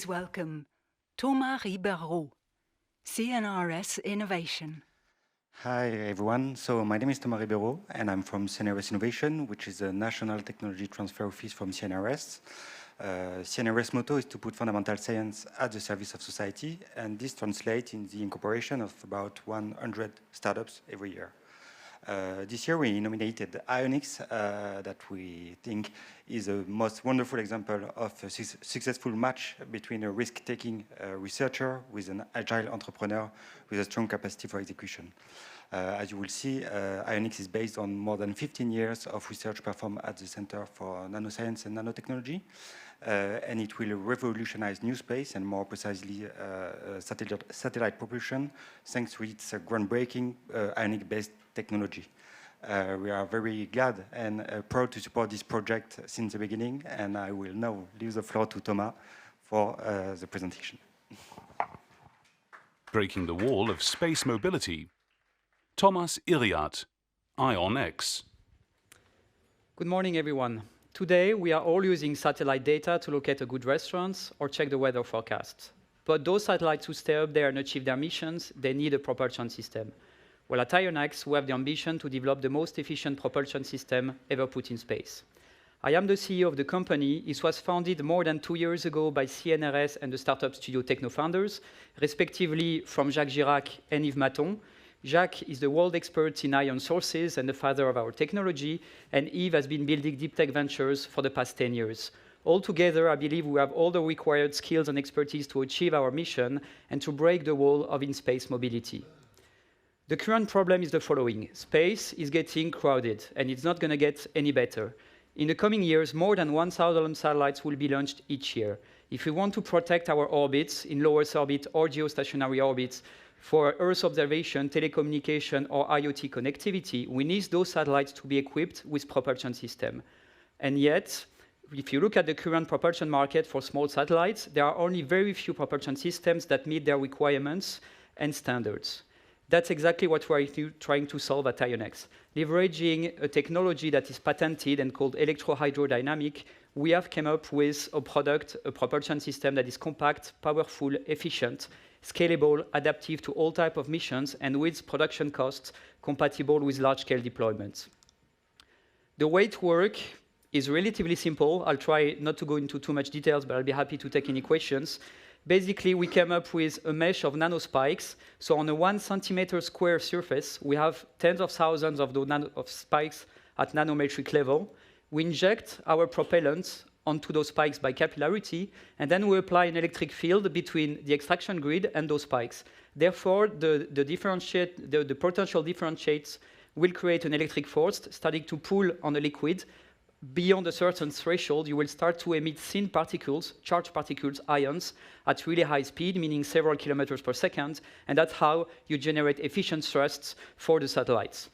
Please welcome Thomas Ribeiro, CNRS Innovation. Hi everyone, so my name is Thomas Ribeiro and I'm from CNRS Innovation, which is a national technology transfer office from CNRS. CNRS motto is to put fundamental science at the service of society, and this translates in the incorporation of about 100 startups every year. This year we nominated Ionics, that we think is a most wonderful example of a successful match between a risk-taking researcher with an agile entrepreneur with a strong capacity for execution. As you will see, Ionics is based on more than 15 years of research performed at the Center for Nanoscience and Nanotechnology, and it will revolutionize new space and more precisely satellite propulsion thanks to its groundbreaking ionic-based technology. We are very glad and proud to support this project since the beginning, and I will now leave the floor to Thomas for the presentation. Breaking the wall of space mobility. Thomas Hiriart, IonX. Good morning, everyone. Today, we are all using satellite data to locate a good restaurant or check the weather forecast. But those satellites who stay up there and achieve their missions, they need a propulsion system. Well, at IonX, we have the ambition to develop the most efficient propulsion system ever put in space. I am the CEO of the company. It was founded more than 2 years ago by CNRS and the startup studio Techno founders, respectively from Jacques Chirac and Yves Maton. Jacques is the world expert in ion sources and the father of our technology, and Yves has been building deep tech ventures for the past 10 years. Altogether, I believe we have all the required skills and expertise to achieve our mission and to break the wall of in-space mobility. The current problem is the following. Space is getting crowded, and it's not going to get any better. In the coming years, more than 1,000 satellites will be launched each year. If we want to protect our orbits in low Earth orbit or geostationary orbits, for Earth observation, telecommunication, or IoT connectivity, we need those satellites to be equipped with propulsion system. And yet, if you look at the current propulsion market for small satellites, there are only very few propulsion systems that meet their requirements and standards. That's exactly what we're trying to solve at IonX. Leveraging a technology that is patented and called electrohydrodynamic, we have come up with a product, a propulsion system that is compact, powerful, efficient, scalable, adaptive to all types of missions, and with production costs compatible with large-scale deployments. The way it works is relatively simple. I'll try not to go into too much details, but I'll be happy to take any questions. Basically, we came up with a mesh of nanospikes. So on a 1 centimeter square surface, we have tens of thousands of those spikes at nanometric level. We inject our propellants onto those spikes by capillarity, and then we apply an electric field between the extraction grid and those spikes. Therefore, the potential differentiates will create an electric force starting to pull on a liquid. Beyond a certain threshold, you will start to emit thin particles, charged particles, ions, at really high speed, meaning several kilometers per second, and that's how you generate efficient thrusts for the satellites.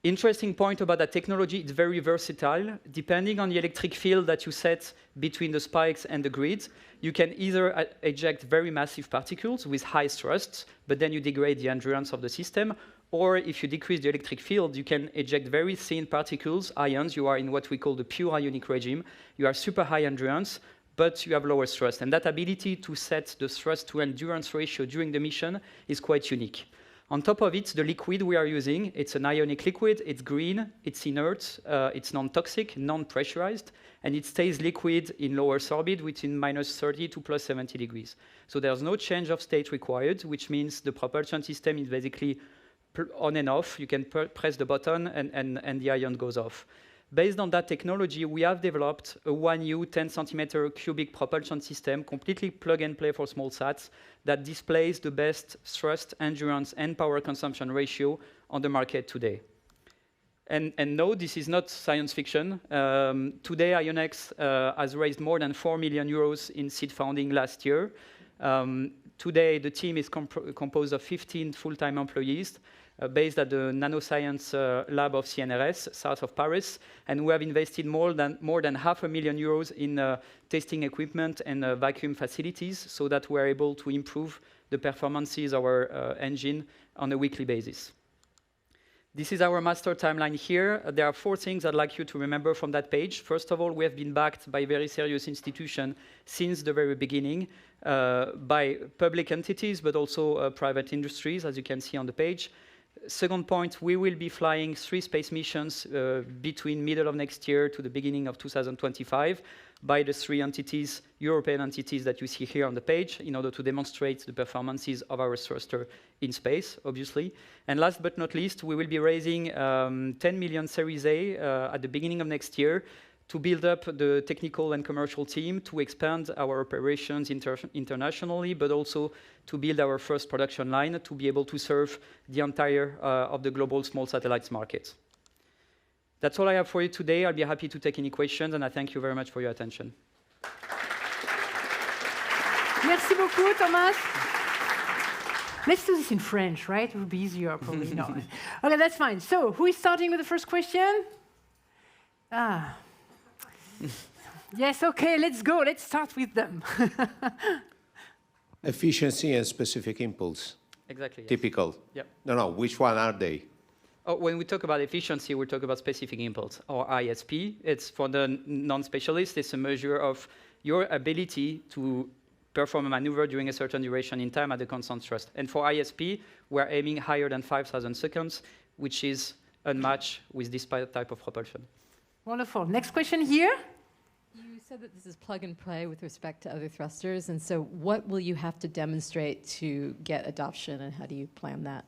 Interesting point about that technology, it's very versatile. Depending on the electric field that you set between the spikes and the grid, you can either eject very massive particles with high thrusts, but then you degrade the endurance of the system, or if you decrease the electric field, you can eject very thin particles, ions. You are in what we call the pure ionic regime. You are super high endurance, but you have lower thrust. And that ability to set the thrust to endurance ratio during the mission is quite unique. On top of it, the liquid we are using, it's an ionic liquid, it's green, it's inert, it's non-toxic, non-pressurized, and it stays liquid in low Earth orbit between -30 to +70 degrees. So there's no change of state required, which means the propulsion system is basically on and off. You can press the button and the ion goes off. Based on that technology, we have developed a 1U 10 centimeter cubic propulsion system, completely plug and play for small sats, that displays the best thrust, endurance, and power consumption ratio on the market today. And no, this is not science fiction. Today, IonX has raised more than 4 million euros in seed funding last year. Today, the team is composed of 15 full-time employees, based at the nanoscience lab of CNRS, south of Paris, and we have invested more than €500,000 in testing equipment and vacuum facilities, so that we're able to improve the performances of our engine on a weekly basis. This is our master timeline here. There are 4 things I'd like you to remember from that page. First of all, we have been backed by very serious institutions since the very beginning, by public entities, but also private industries, as you can see on the page. Second point, we will be flying 3 space missions between middle of next year to the beginning of 2025 by the 3 entities, European entities that you see here on the page, in order to demonstrate the performances of our thruster in space, obviously. And last but not least, we will be raising 10 million Series A at the beginning of next year to build up the technical and commercial team, to expand our operations internationally, but also to build our first production line to be able to serve the entire of the global small satellites market. That's all I have for you today. I'll be happy to take any questions, and I thank you very much for your attention. Merci beaucoup, Thomas. Let's do this in French, right? It would be easier, probably. No. Okay, that's fine. So, who is starting with the first question? Yes, okay, let's go. Let's start with them. Efficiency and specific impulse. Exactly. Yes. Typical. Yep. No, which one are they? Oh, when we talk about efficiency, we talk about specific impulse, or ISP. It's for the non-specialist. It's a measure of your ability to perform a maneuver during a certain duration in time at the constant thrust. And for ISP, we're aiming higher than 5,000 seconds, which is unmatched with this type of propulsion. Wonderful. Next question here. You said that this is plug and play with respect to other thrusters, and so what will you have to demonstrate to get adoption, and how do you plan that?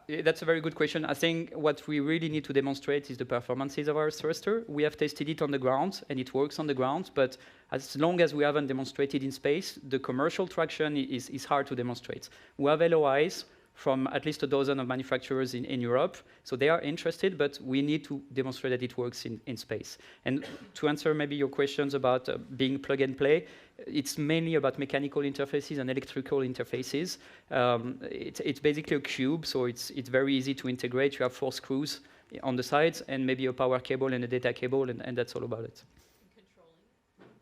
That's a very good question. I think what we really need to demonstrate is the performances of our thruster. We have tested it on the ground, and it works on the ground, but as long as we haven't demonstrated in space, the commercial traction is hard to demonstrate. We have LOIs from at least a dozen of manufacturers in Europe, so they are interested, but we need to demonstrate that it works in space. And to answer maybe your questions about being plug and play, it's mainly about mechanical interfaces and electrical interfaces. It's basically a cube, so it's very easy to integrate. You have 4 screws on the sides and maybe a power cable and a data cable, and that's all about it.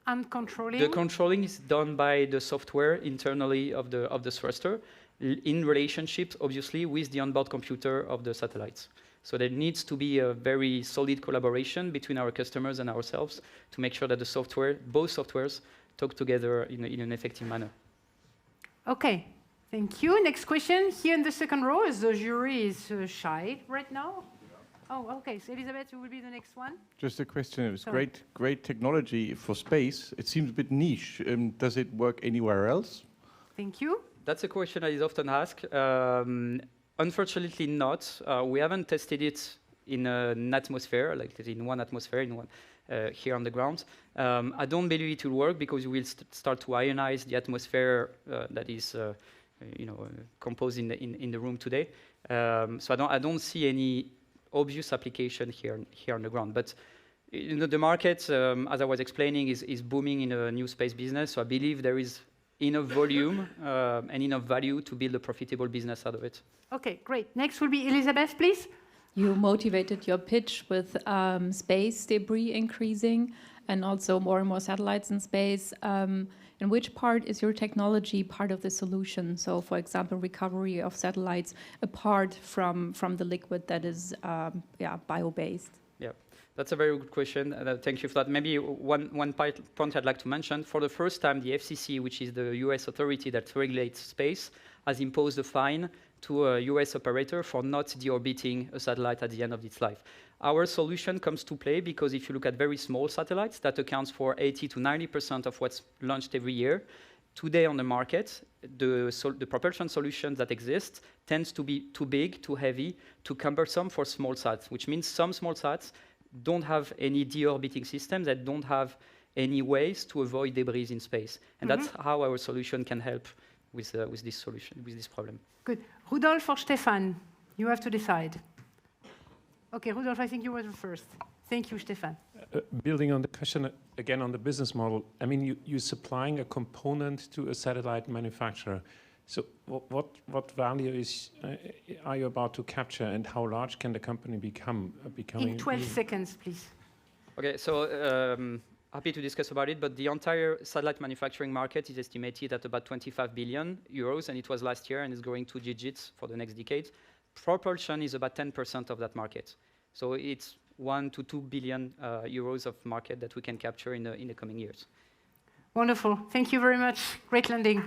And controlling? The controlling is done by the software internally of the thruster, in relationships, obviously, with the onboard computer of the satellites. So there needs to be a very solid collaboration between our customers and ourselves to make sure that the software, both softwares, talk together in an effective manner. Okay, thank you. Next question here in the second row. As the jury is shy right now. Oh, okay. So Elisabeth, you will be the next one. Just a question. It was great technology for space. It seems a bit niche. Does it work anywhere else? Thank you. That's a question that is often asked. Unfortunately not. We haven't tested it in an atmosphere, like in one atmosphere, in one here on the ground. I don't believe it will work because we will start to ionize the atmosphere that is composed in the room today. So I don't see any obvious application here on the ground. But the market, as I was explaining, is booming in a new space business. So I believe there is enough volume and enough value to build a profitable business out of it. Okay, great. Next will be Elisabeth, please. You motivated your pitch with space debris increasing and also more and more satellites in space. In which part is your technology part of the solution? So, for example, recovery of satellites apart from the liquid that is bio-based. Yeah, that's a very good question. Thank you for that. Maybe one point I'd like to mention. For the first time, the FCC, which is the US authority that regulates space, has imposed a fine to a US operator for not deorbiting a satellite at the end of its life. Our solution comes to play because if you look at very small satellites, that accounts for 80 to 90% of what's launched every year. Today on the market, the propulsion solutions that exist tends to be too big, too heavy, too cumbersome for small sats, which means some small sats don't have any deorbiting systems, that don't have any ways to avoid debris in space. And that's how our solution can help with this solution, with this problem. Good. Rudolf or Stefan? You have to decide. Okay, Rudolf, I think you were the first. Thank you, Stefan. Building on the question again on the business model, I mean, you're supplying a component to a satellite manufacturer. So what value are you about to capture, and how large can the company become? In 12 seconds, please. Okay, so happy to discuss about it, but the entire satellite manufacturing market is estimated at about 25 billion euros, and it was last year, and it's growing 2 digits for the next decade. propulsion is about 10% of that market. So it's 1 to 2 billion euros of market that we can capture in the coming years. Wonderful. Thank you very much. Great landing.